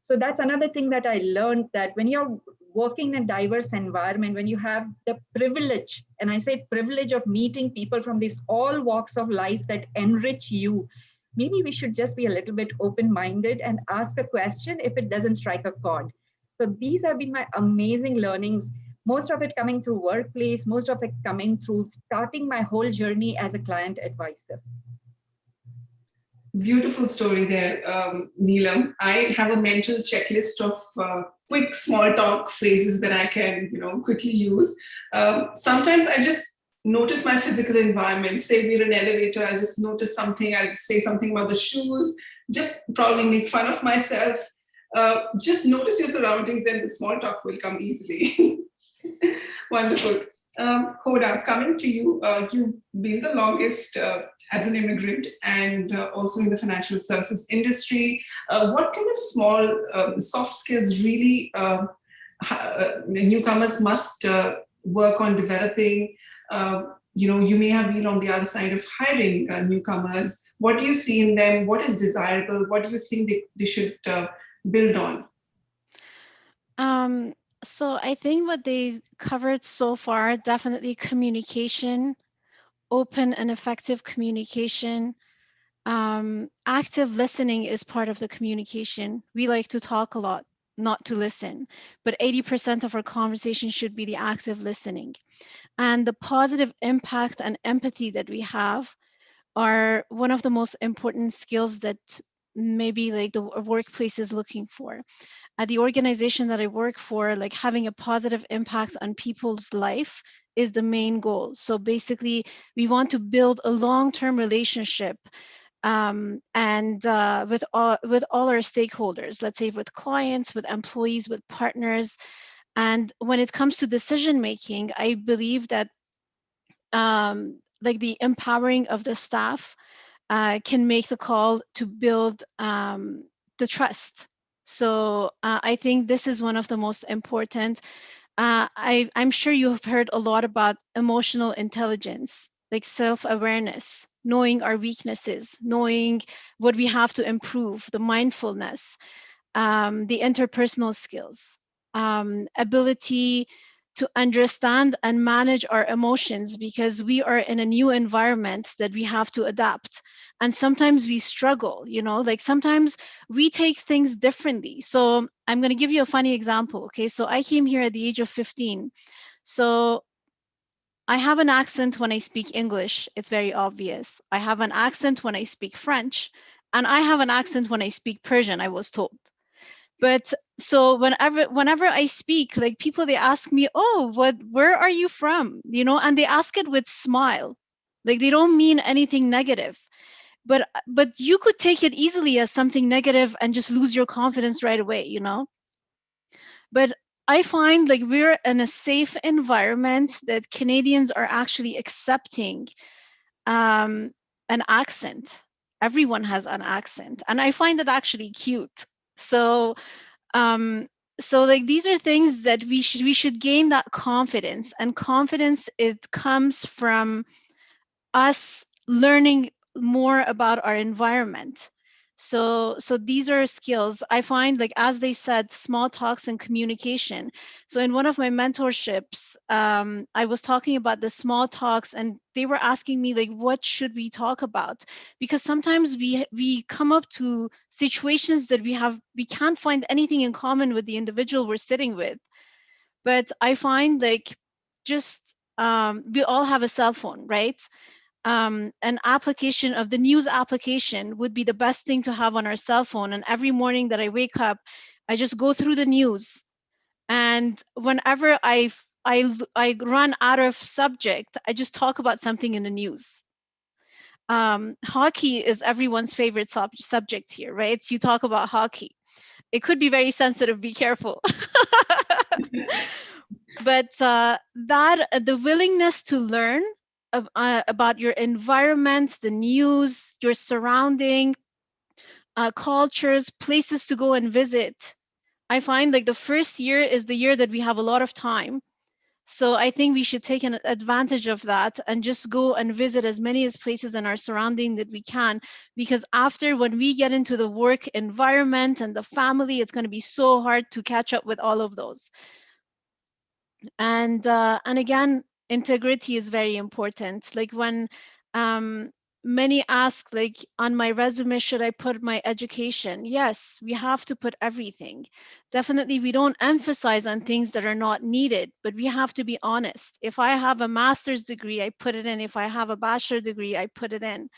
So that's another thing that I learned, that when you're working in a diverse environment, when you have the privilege, and I say privilege, of meeting people from these all walks of life that enrich you, maybe we should just be a little bit open-minded and ask a question if it doesn't strike a chord. So these have been my amazing learnings, most of it coming through workplace, most of it coming through starting my whole journey as a client advisor. Beautiful story there, Neelam. I have a mental checklist of quick small talk phrases that I can, quickly use. Sometimes I just notice my physical environment. Say we're in an elevator, I'll just notice something. I'll say something about the shoes, just probably make fun of myself. Just notice your surroundings and the small talk will come easily. Wonderful. Hoda, coming to you, you've been the longest as an immigrant and also in the financial services industry. What kind of small soft skills really newcomers must work on developing? You may have been on the other side of hiring newcomers. What do you see in them? What is desirable? What do you think they should build on? So I think what they covered so far, definitely communication, open and effective communication. Active listening is part of the communication. We like to talk a lot, not to listen, but 80% of our conversation should be the active listening. And the positive impact and empathy that we have are one of the most important skills that maybe like the workplace is looking for. At the organization that I work for, like having a positive impact on people's life is the main goal. So basically, we want to build a long-term relationship and with all our stakeholders, let's say with clients, with employees, with partners. And when it comes to decision making, I believe that like the empowering of the staff can make the call to build the trust. So I think this is one of the most important. I'm sure you have heard a lot about emotional intelligence, like self-awareness, knowing our weaknesses, knowing what we have to improve, the mindfulness, the interpersonal skills, ability to understand and manage our emotions, because we are in a new environment that we have to adapt. And sometimes we struggle, like sometimes we take things differently. So I'm going to give you a funny example. Okay, so I came here at the age of 15. So I have an accent when I speak English. It's very obvious. I have an accent when I speak French, and I have an accent when I speak Persian, I was told. But so whenever I speak, like people, they ask me, oh, where are you from? You know, and they ask it with smile. Like they don't mean anything negative. But you could take it easily as something negative and just lose your confidence right away, you know? But I find like we're in a safe environment that Canadians are actually accepting an accent. Everyone has an accent, and I find it actually cute. So, um, so like these are things that we should gain that confidence, and confidence, it comes from us learning more about our environment. So these are skills I find, like as they said, small talks and communication. So in one of my mentorships, I was talking about the small talks, and they were asking me like, what should we talk about? Because sometimes we come up to situations that we can't find anything in common with the individual we're sitting with. But I find like just we all have a cell phone, right? An application of the news application would be the best thing to have on our cell phone. And every morning that I wake up, I just go through the news. And whenever I run out of subject, I just talk about something in the news. Hockey is everyone's favorite subject here, right? So you talk about hockey. It could be very sensitive, be careful. But the willingness to learn about your environment, the news, your surrounding, cultures, places to go and visit. I find like the first year is the year that we have a lot of time. So I think we should take an advantage of that and just go and visit as many as places in our surrounding that we can. Because after, when we get into the work environment and the family, it's going to be so hard to catch up with all of those. And again, integrity is very important. Like when many ask, like on my resume, should I put my education? Yes, we have to put everything. Definitely, we don't emphasize on things that are not needed, but we have to be honest. If I have a master's degree, I put it in. If I have a bachelor degree, I put it in.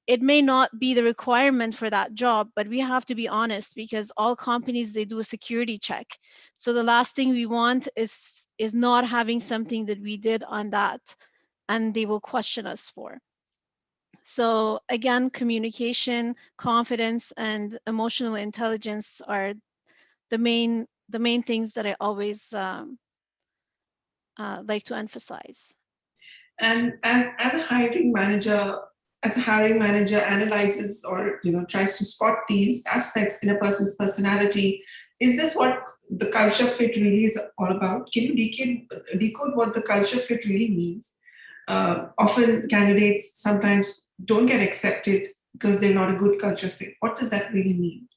It may not be the requirement for that job, but we have to be honest, because all companies, they do a security check. So the last thing we want is not having something that we did on that, and they will question us for. So again, communication, confidence, and emotional intelligence are the main things that I always like to emphasize. And as a hiring manager analyzes or tries to spot these aspects in a person's personality, is this what the culture fit really is all about? Can you decode what the culture fit really means? Often candidates sometimes don't get accepted because they're not a good culture fit. What does that really mean?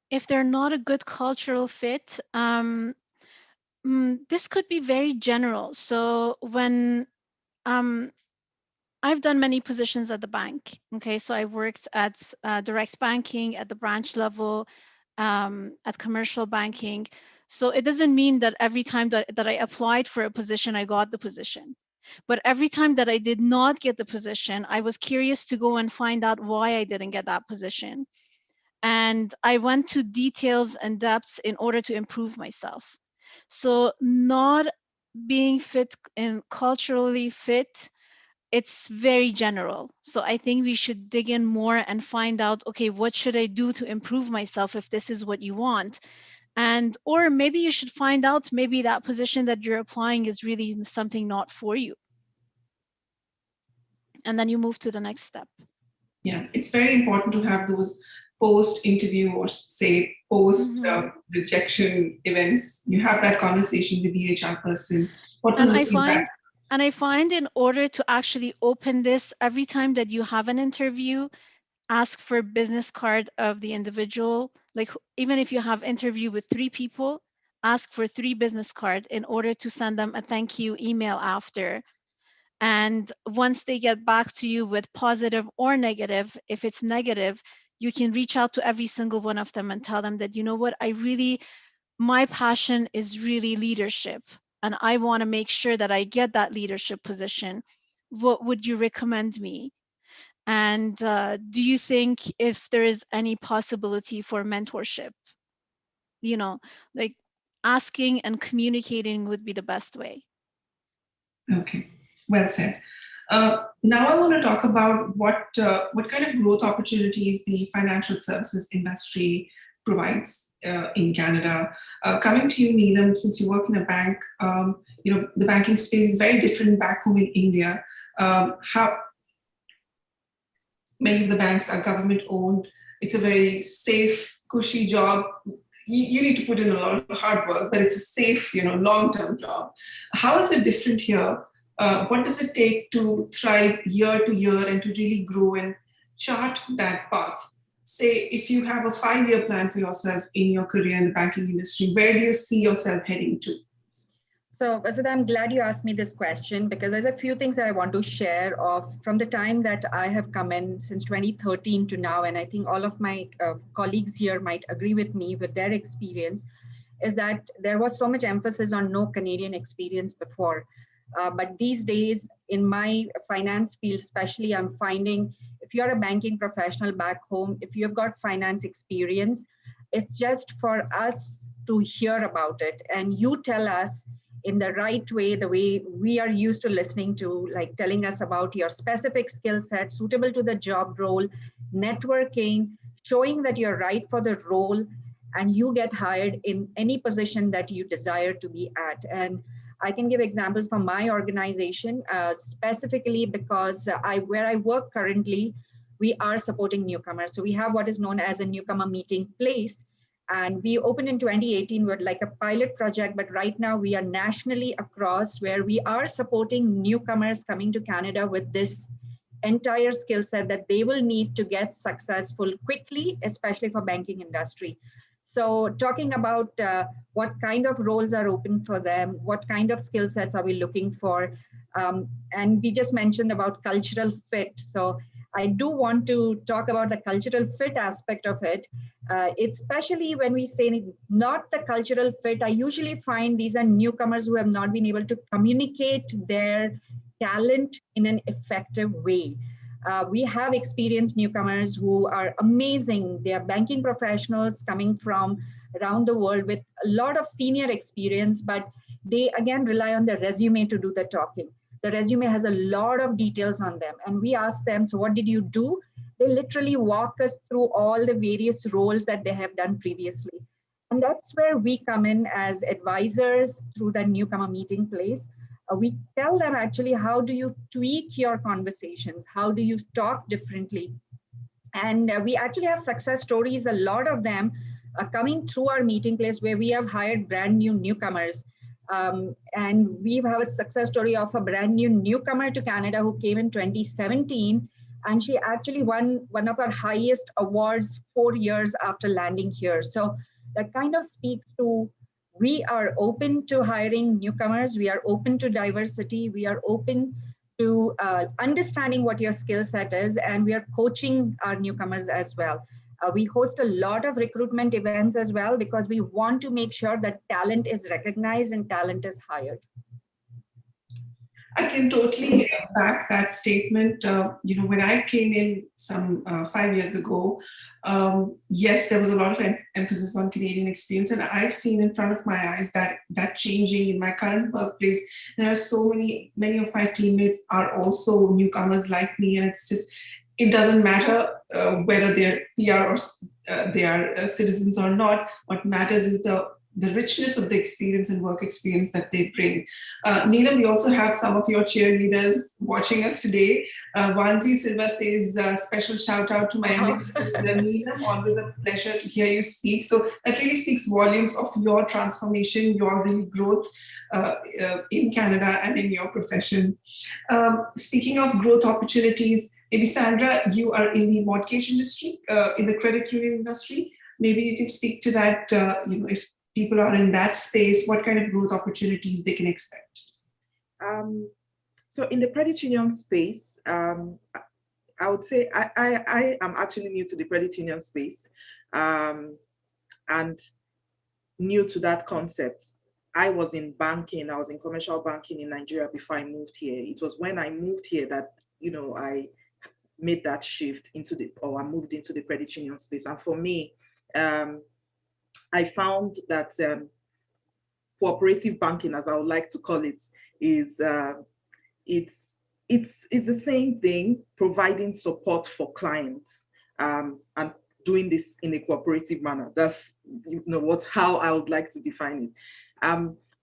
If they're not a good cultural fit, this could be very general. So when I've done many positions at the bank. Okay, so I worked at direct banking at the branch level, at commercial banking. So it doesn't mean that every time that I applied for a position, I got the position. But every time that I did not get the position, I was curious to go and find out why I didn't get that position. And I went to details and depths in order to improve myself. So not being fit and culturally fit, it's very general. So I think we should dig in more and find out, okay, what should I do to improve myself if this is what you want? And or maybe you should find out, maybe that position that you're applying is really something not for you. And then you move to the next step. Yeah, it's very important to have those post-interview or say post-rejection events. You have that conversation with the HR person. What was the feedback? And I find in order to actually open this, every time that you have an interview, ask for business card of the individual. Like even if you have interview with 3 people, ask for 3 business cards in order to send them a thank you email after. And once they get back to you with positive or negative, if it's negative, you can reach out to every single one of them and tell them that, you know what, my passion is really leadership. and I want to make sure that I get that leadership position, what would you recommend me? And do you think if there is any possibility for mentorship? You know, like asking and communicating would be the best way. Okay, well said. Now I want to talk about what kind of growth opportunities the financial services industry provides in Canada. Coming to you, Neelam, since you work in a bank, the banking space is very different back home in India. How many of the banks are government owned? It's a very safe, cushy job. You need to put in a lot of hard work, but it's a safe, long-term job. How is it different here? What does it take to thrive year to year and to really grow and chart that path? Say, if you have a 5-year plan for yourself in your career in the banking industry, where do you see yourself heading to? So, Vasudha, I'm glad you asked me this question because there's a few things that I want to share from the time that I have come in since 2013 to now. And I think all of my colleagues here might agree with me with their experience, is that there was so much emphasis on no Canadian experience before. But these days in my finance field, especially, I'm finding if you're a banking professional back home, if you've got finance experience, it's just for us to hear about it. And you tell us in the right way, the way we are used to listening to, like telling us about your specific skill set suitable to the job role, networking, showing that you're right for the role, and you get hired in any position that you desire to be at. And I can give examples from my organization, specifically because where I work currently, we are supporting newcomers. So we have what is known as a newcomer meeting place. And we opened in 2018 with like a pilot project, but right now we are nationally across where we are supporting newcomers coming to Canada with this entire skill set that they will need to get successful quickly, especially for banking industry. So talking about what kind of roles are open for them, what kind of skill sets are we looking for? And we just mentioned about cultural fit. So I do want to talk about the cultural fit aspect of it. Especially when we say not the cultural fit, I usually find these are newcomers who have not been able to communicate their talent in an effective way. We have experienced newcomers who are amazing. They are banking professionals coming from around the world with a lot of senior experience, but they again rely on their resume to do the talking. The resume has a lot of details on them. And we ask them, so what did you do? They literally walk us through all the various roles that they have done previously. And that's where we come in as advisors through the newcomer meeting place. We tell them actually, how do you tweak your conversations? How do you talk differently? And we actually have success stories, a lot of them coming through our meeting place where we have hired brand new newcomers. And we have a success story of a brand new newcomer to Canada who came in 2017. And she actually won one of our highest awards 4 years after landing here. So that kind of speaks to, we are open to hiring newcomers. We are open to diversity. We are open to understanding what your skill set is. And we are coaching our newcomers as well. We host a lot of recruitment events as well because we want to make sure that talent is recognized and talent is hired. I can totally back that statement. When I came in some 5 years ago, yes, there was a lot of emphasis on Canadian experience, and I've seen in front of my eyes that changing in my current workplace. There are so many of my teammates are also newcomers like me, and it's just, it doesn't matter whether they're PR or they are citizens or not. What matters is the richness of the experience and work experience that they bring. Neelam, we also have some of your cheerleaders watching us today. Vanzi Silva says, special shout out to my Neelam, always a pleasure to hear you speak. So that really speaks volumes of your transformation, your real growth in Canada and in your profession. Speaking of growth opportunities, maybe Sandra, you are in the mortgage industry, in the credit union industry. Maybe you can speak to that, if people are in that space, what kind of growth opportunities they can expect? So in the credit union space, I would say I am actually new to the credit union space and new to that concept. I was in banking, I was in commercial banking in Nigeria before I moved here. It was when I moved here that, I made that shift I moved into the credit union space. And for me, I found that cooperative banking, as I would like to call it, is it's the same thing, providing support for clients and doing this in a cooperative manner. That's how I would like to define it.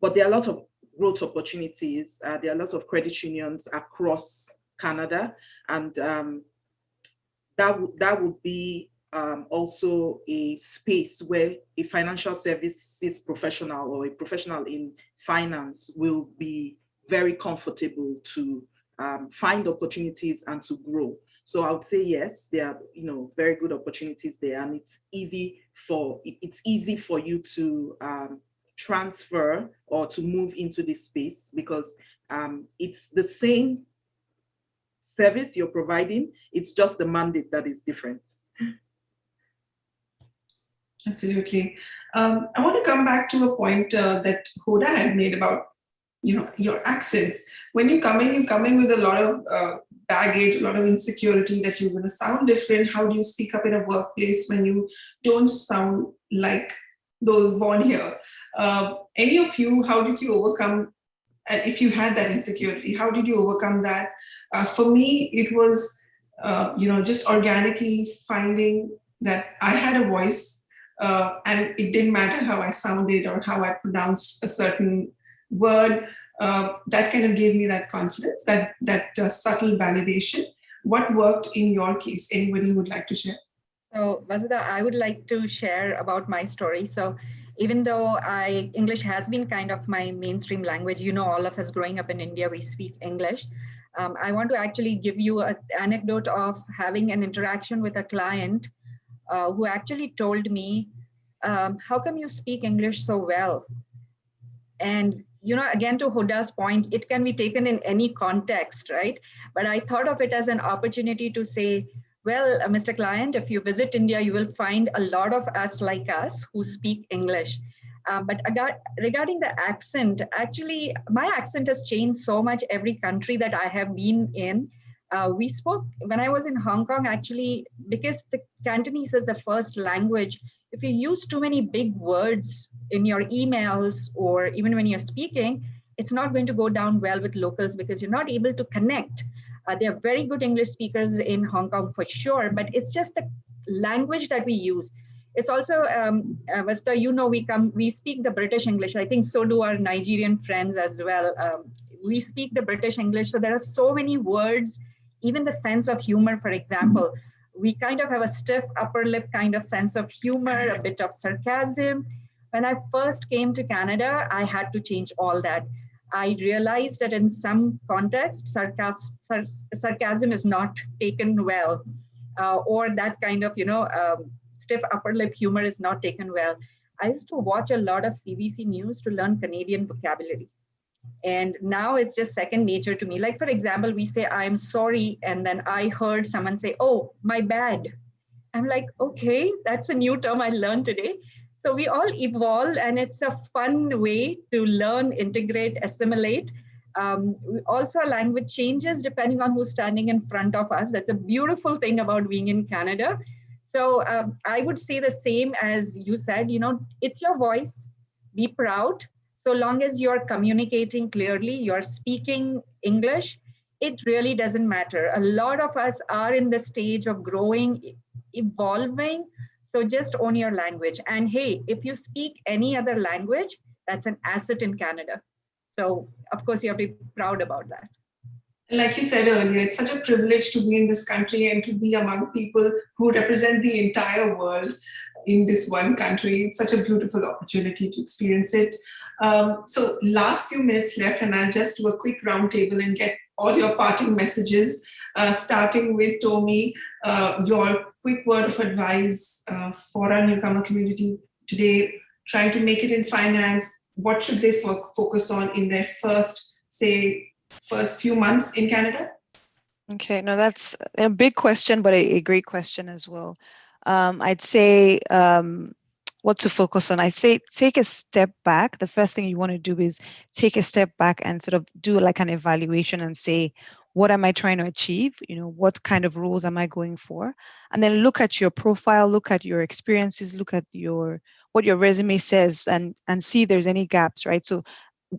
But there are a lot of growth opportunities. There are a lot of credit unions across Canada, and that would be also a space where a financial services professional or a professional in finance will be very comfortable to find opportunities and to grow. So I would say yes, there are very good opportunities there, and it's easy for you to transfer or to move into this space, because it's the same service you're providing. It's just the mandate that is different. Absolutely. I want to come back to a point that Hoda had made about your accents. When you come in with a lot of baggage, a lot of insecurity that you're going to sound different. How do you speak up in a workplace when you don't sound like those born here? Any of you, how did you overcome, and if you had that insecurity, how did you overcome that? For me, it was, just organically finding that I had a voice, and it didn't matter how I sounded or how I pronounced a certain word. That kind of gave me that confidence, that subtle validation. What worked in your case? Anybody who would like to share? So, Vasudha, I would like to share about my story. So, even though English has been kind of my mainstream language, all of us growing up in India, we speak English. I want to actually give you an anecdote of having an interaction with a client who actually told me, how come you speak English so well? And, again, to Hoda's point, it can be taken in any context, right? But I thought of it as an opportunity to say, well, Mr. Client, if you visit India, you will find a lot of us like us who speak English. But regarding the accent, actually, my accent has changed so much every country that I have been in. We spoke, when I was in Hong Kong, actually, because the Cantonese is the first language, if you use too many big words in your emails or even when you're speaking, it's not going to go down well with locals because you're not able to connect. There are very good English speakers in Hong Kong for sure, but it's just the language that we use. It's also, Vasudha, we speak the British English. I think so do our Nigerian friends as well. We speak the British English. So there are so many words, even the sense of humor, for example. We kind of have a stiff upper lip kind of sense of humor, a bit of sarcasm. When I first came to Canada, I had to change all that. I realized that in some contexts, sarcasm is not taken well, or that kind of, stiff upper lip humor is not taken well. I used to watch a lot of CBC News to learn Canadian vocabulary. And now it's just second nature to me. Like, for example, we say, I'm sorry. And then I heard someone say, oh, my bad. I'm like, okay, that's a new term I learned today. So we all evolve, and it's a fun way to learn, integrate, assimilate. Also, language changes depending on who's standing in front of us. That's a beautiful thing about being in Canada. So I would say the same as you said, it's your voice, be proud. So long as you're communicating clearly, you're speaking English, it really doesn't matter. A lot of us are in the stage of growing, evolving. So just own your language. And hey, if you speak any other language, that's an asset in Canada. So of course you have to be proud about that. Like you said earlier, it's such a privilege to be in this country and to be among people who represent the entire world in this one country. It's such a beautiful opportunity to experience it. So last few minutes left, and I'll just do a quick roundtable and get all your parting messages, starting with Tomi, your quick word of advice for our newcomer community today, trying to make it in finance. What should they focus on in their first few months in Canada? Okay, no, that's a big question, but a great question as well. I'd say what to focus on, I'd say take a step back. The first thing you want to do is take a step back and sort of do like an evaluation and say, what am I trying to achieve? What kind of roles am I going for? And then look at your profile, look at your experiences, look at what your resume says, and see if there's any gaps, right? So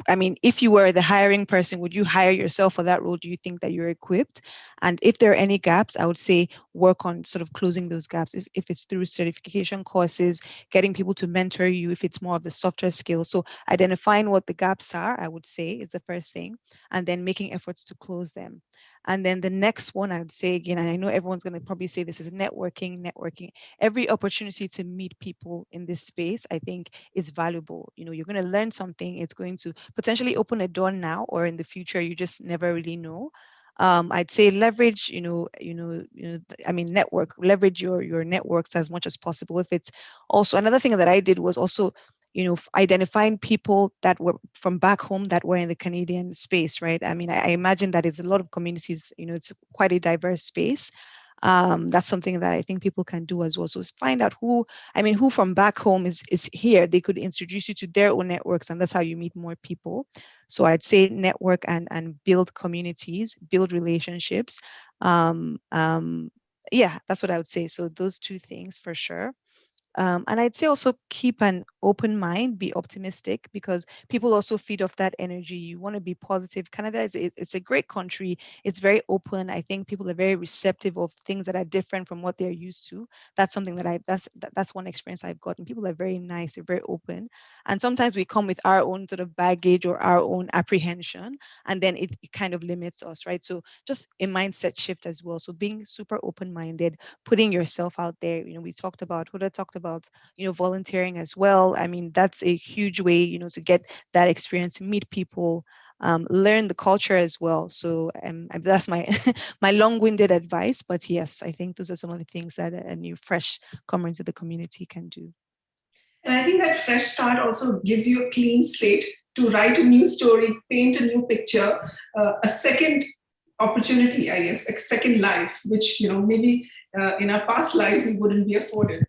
I mean, if you were the hiring person, would you hire yourself for that role? Do you think that you're equipped? And if there are any gaps, I would say work on sort of closing those gaps. If it's through certification courses, getting people to mentor you, if it's more of the softer skills. So identifying what the gaps are, I would say, is the first thing, and then making efforts to close them. And then the next one, I would say again, and I know everyone's going to probably say this is networking. Every opportunity to meet people in this space, I think, is valuable. You're going to learn something. It's going to potentially open a door now or in the future. You just never really know. I'd say leverage, leverage your networks as much as possible. If it's also another thing that I did was also, identifying people that were from back home that were in the Canadian space, right? I mean, I imagine that it's a lot of communities, it's quite a diverse space. That's something that I think people can do as well. So find out who from back home is here. They could introduce you to their own networks, and that's how you meet more people. So I'd say network and build communities, build relationships. Yeah, that's what I would say. So those two things for sure. And I'd say also keep an open mind, be optimistic, because people also feed off that energy. You want to be positive. Canada it's a great country. It's very open. I think people are very receptive of things that are different from what they're used to. That's something that's one experience I've gotten. People are very nice. They're very open. And sometimes we come with our own sort of baggage or our own apprehension, and then it kind of limits us, right? So just a mindset shift as well. So being super open-minded, putting yourself out there. Hoda talked about, volunteering as well. I mean, that's a huge way, to get that experience, meet people, learn the culture as well. So that's my my long-winded advice. But yes, I think those are some of the things that a new fresh comer into the community can do. And I think that fresh start also gives you a clean slate to write a new story, paint a new picture, a second opportunity, I guess, a second life, which maybe in our past lives we wouldn't be afforded.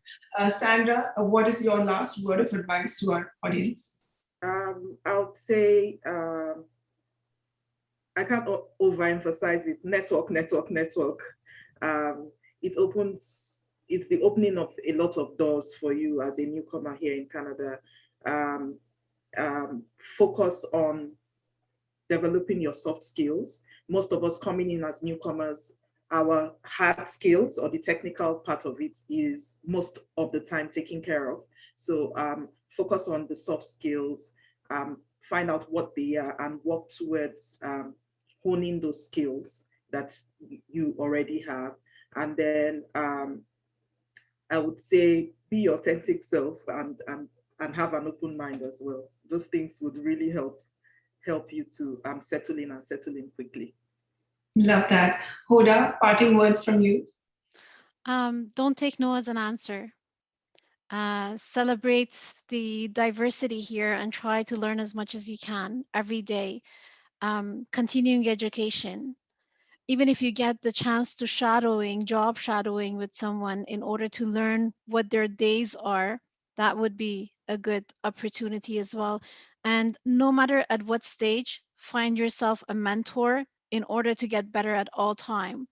Sandra, what is your last word of advice to our audience? I would say I can't overemphasize it. Network. It's the opening of a lot of doors for you as a newcomer here in Canada. Focus on developing your soft skills. Most of us coming in as newcomers, our hard skills or the technical part of it is most of the time taken care of. So focus on the soft skills, find out what they are and work towards honing those skills that you already have. And then I would say be your authentic self and have an open mind as well. Those things would really help you to settle in quickly. Love that. Hoda, parting words from you. Don't take no as an answer. Celebrate the diversity here and try to learn as much as you can every day. Continuing education. Even if you get the chance to job shadowing with someone in order to learn what their days are, that would be a good opportunity as well. And no matter at what stage, find yourself a mentor in order to get better at all time.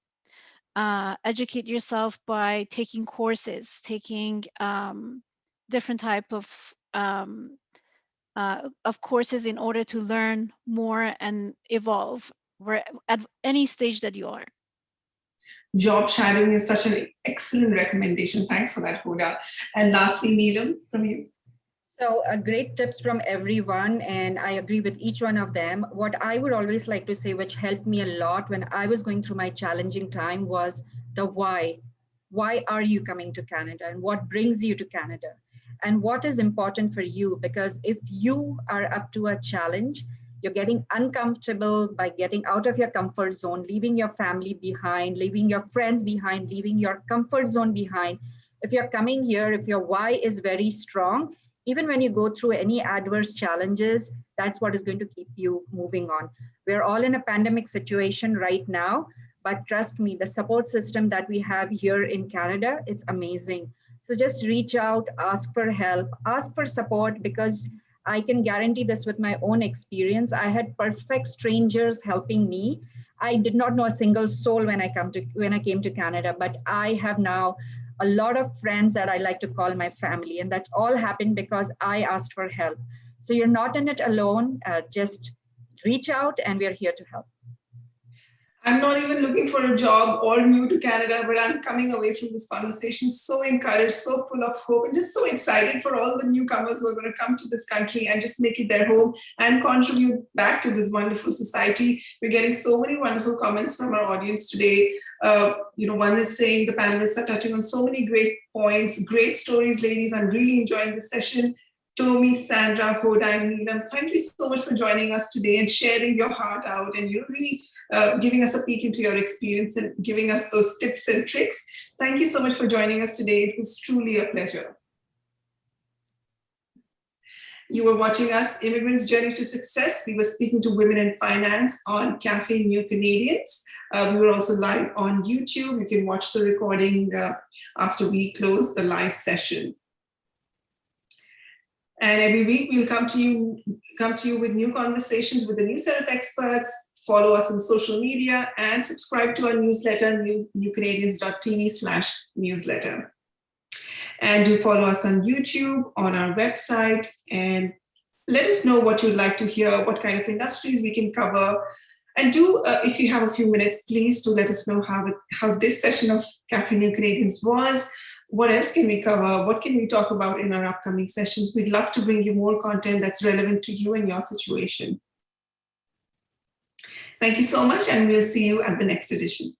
Educate yourself by taking courses, taking different type of courses in order to learn more and evolve at any stage that you are. Job shadowing is such an excellent recommendation. Thanks for that, Hoda. And lastly, Neelam, from you. So great tips from everyone, and I agree with each one of them. What I would always like to say, which helped me a lot when I was going through my challenging time, was the why. Why are you coming to Canada, and what brings you to Canada? And what is important for you? Because if you are up to a challenge, you're getting uncomfortable by getting out of your comfort zone, leaving your family behind, leaving your friends behind, leaving your comfort zone behind. If you're coming here, if your why is very strong, even when you go through any adverse challenges, that's what is going to keep you moving on. We're all in a pandemic situation right now, but trust me, the support system that we have here in Canada, it's amazing. So just reach out, ask for help, ask for support, because I can guarantee this with my own experience. I had perfect strangers helping me. I did not know a single soul when I came to Canada, but I have now a lot of friends that I like to call my family, and that all happened because I asked for help. So you're not in it alone. Just reach out, and we are here to help. I'm not even looking for a job or new to Canada, but I'm coming away from this conversation so encouraged, so full of hope, and just so excited for all the newcomers who are going to come to this country and just make it their home and contribute back to this wonderful society. We're getting so many wonderful comments from our audience today. One is saying the panelists are touching on so many great points, great stories, ladies. I'm really enjoying this session. Tomi, Sandra, Hoda, and Neelam, thank you so much for joining us today and sharing your heart out, and you're really giving us a peek into your experience and giving us those tips and tricks. Thank you so much for joining us today. It was truly a pleasure. You were watching us, Immigrants' Journey to Success. We were speaking to women in finance on Café New Canadians. We were also live on YouTube. You can watch the recording after we close the live session. And every week we'll come to you with new conversations with a new set of experts. Follow us on social media and subscribe to our newsletter, newcanadians.tv/newsletter. And do follow us on YouTube, on our website, and let us know what you'd like to hear, what kind of industries we can cover. And if you have a few minutes, please do let us know how this session of Café New Canadians was. What else can we cover? What can we talk about in our upcoming sessions? We'd love to bring you more content that's relevant to you and your situation. Thank you so much, and we'll see you at the next edition.